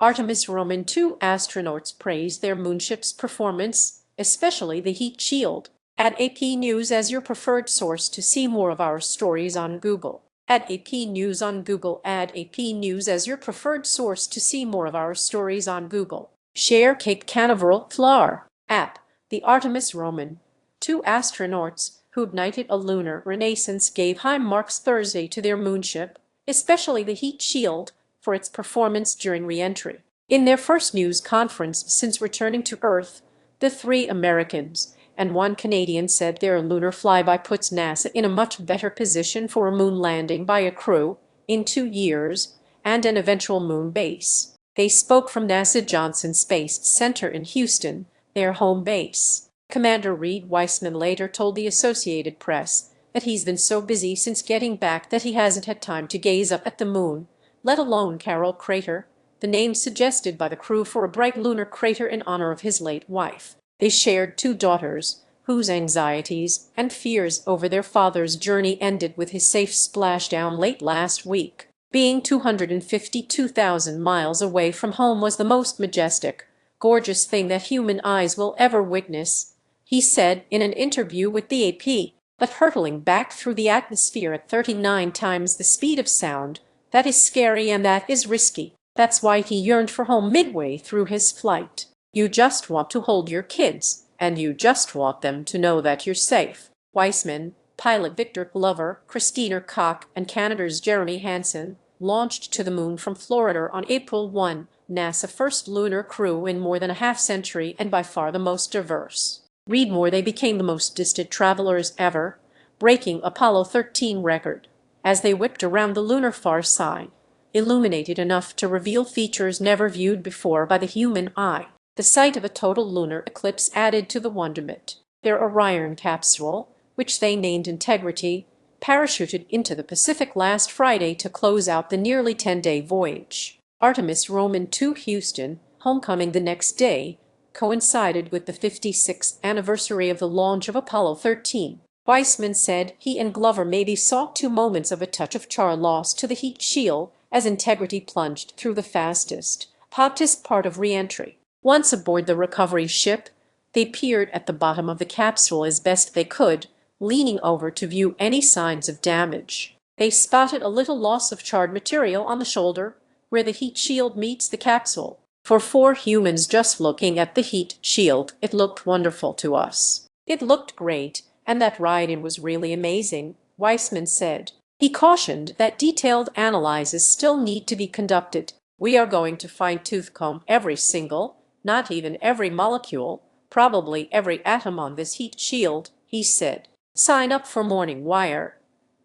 Artemis Roman II astronauts praised their moonship's performance, especially the heat shield. Add AP News as your preferred source to see more of our stories on Google. Add AP News on Google. Add AP News as your preferred source to see more of our stories on Google. Share Cape Canaveral, Florida. App. The Artemis Roman II astronauts who ignited a lunar renaissance gave high marks Thursday to their moonship, especially the heat shield, for its performance during reentry. In their first news conference since returning to Earth, the three Americans and one Canadian said their lunar flyby puts NASA in a much better position for a moon landing by a crew in 2 years and an eventual moon base. They spoke from NASA Johnson Space Center in Houston, their home base. Commander Reid Wiseman later told the Associated Press that he's been so busy since getting back that he hasn't had time to gaze up at the moon, let alone Carroll Crater, the name suggested by the crew for a bright lunar crater in honor of his late wife. They shared 2 daughters, whose anxieties and fears over their father's journey ended with his safe splashdown late last week. Being 252,000 miles away from home was the most majestic, gorgeous thing that human eyes will ever witness, he said in an interview with the AP. But hurtling back through the atmosphere at 39 times the speed of sound, that is scary and that is risky. That's why he yearned for home midway through his flight. You just want to hold your kids, and you just want them to know that you're safe. Wiseman, pilot Victor Glover, Christina Koch, and Canada's Jeremy Hansen launched to the moon from Florida on April 1, NASA's first lunar crew in more than a half-century and by far the most diverse. Read more. They became the most distant travelers ever, breaking Apollo 13 record, as they whipped around the lunar far side, illuminated enough to reveal features never viewed before by the human eye. The sight of a total lunar eclipse added to the wonderment. Their Orion capsule, which they named Integrity, parachuted into the Pacific last Friday to close out the nearly 10-day voyage. Artemis Roman II Houston, homecoming the next day, coincided with the 56th anniversary of the launch of Apollo 13. Wiseman said he and Glover maybe saw 2 moments of a touch of char loss to the heat shield as Integrity plunged through the fastest, hottest part of reentry. Once aboard the recovery ship, they peered at the bottom of the capsule as best they could, leaning over to view any signs of damage. They spotted a little loss of charred material on the shoulder, where the heat shield meets the capsule. For 4 humans just looking at the heat shield, it looked wonderful to us. It looked great, and that ride-in was really amazing, Wiseman said. He cautioned that detailed analyses still need to be conducted. We are going to fine-tooth comb every single, not even every molecule, probably every atom on this heat shield, he said. Sign up for Morning Wire.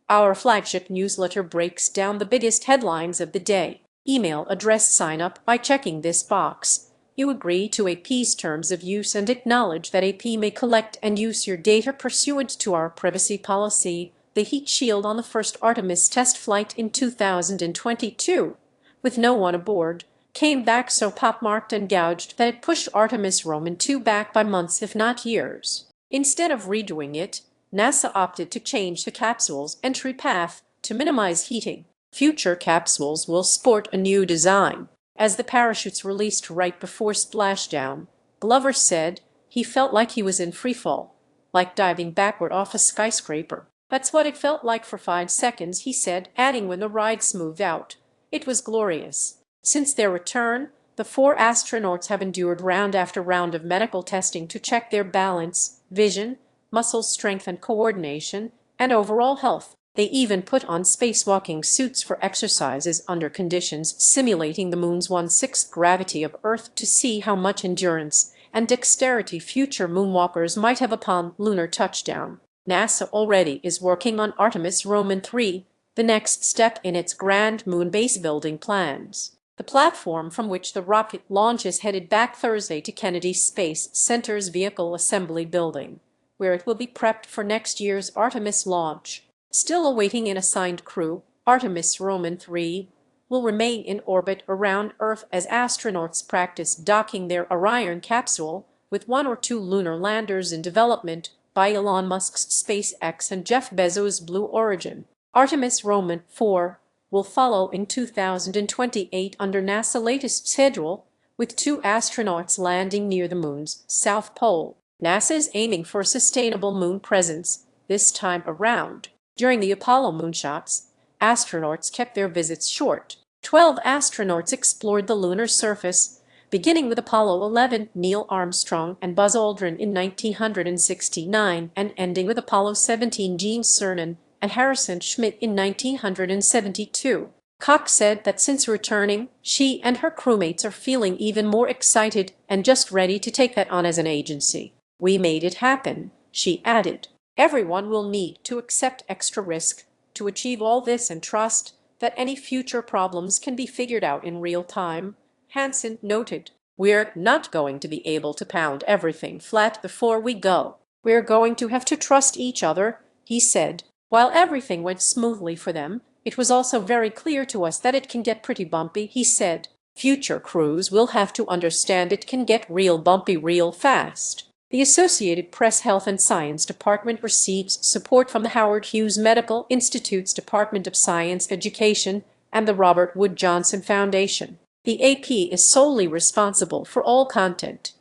Our flagship newsletter breaks down the biggest headlines of the day. Email address sign up by checking this box. You agree to AP's terms of use and acknowledge that AP may collect and use your data pursuant to our privacy policy. The heat shield on the first Artemis test flight in 2022, with no one aboard, came back so pockmarked and gouged that it pushed Artemis Roman II back by months if not years. Instead of redoing it, NASA opted to change the capsule's entry path to minimize heating. Future capsules will sport a new design. As the parachutes released right before splashdown, Glover said he felt like he was in freefall, like diving backward off a skyscraper. That's what it felt like for 5 seconds, he said, adding when the ride smoothed out. It was glorious. Since their return, the 4 astronauts have endured round after round of medical testing to check their balance, vision, muscle strength and coordination, and overall health. They even put on spacewalking suits for exercises under conditions simulating the moon's 1/6 gravity of Earth to see how much endurance and dexterity future moonwalkers might have upon lunar touchdown. NASA already is working on Artemis Roman III, the next step in its grand moon base building plans. The platform from which the rocket launches headed back Thursday to Kennedy Space Center's Vehicle Assembly Building, where it will be prepped for next year's Artemis launch. Still awaiting an assigned crew, Artemis Roman III will remain in orbit around Earth as astronauts practice docking their Orion capsule, with 1 or 2 lunar landers in development by Elon Musk's SpaceX and Jeff Bezos' Blue Origin. Artemis Roman IV will follow in 2028 under NASA's latest schedule, with 2 astronauts landing near the moon's south pole. NASA is aiming for a sustainable moon presence this time around. During the Apollo moonshots, astronauts kept their visits short. 12 astronauts explored the lunar surface, beginning with Apollo 11, Neil Armstrong and Buzz Aldrin in 1969, and ending with Apollo 17, Gene Cernan and Harrison Schmitt in 1972. Cox said that since returning, she and her crewmates are feeling even more excited and just ready to take that on as an agency. "We made it happen," she added. "Everyone will need to accept extra risk to achieve all this and trust that any future problems can be figured out in real time," Hansen noted. "We're not going to be able to pound everything flat before we go. We're going to have to trust each other," he said. While everything went smoothly for them, it was also very clear to us that it can get pretty bumpy, he said. "Future crews will have to understand it can get real bumpy real fast." The Associated Press Health and Science Department receives support from the Howard Hughes Medical Institute's Department of Science Education and the Robert Wood Johnson Foundation. The AP is solely responsible for all content.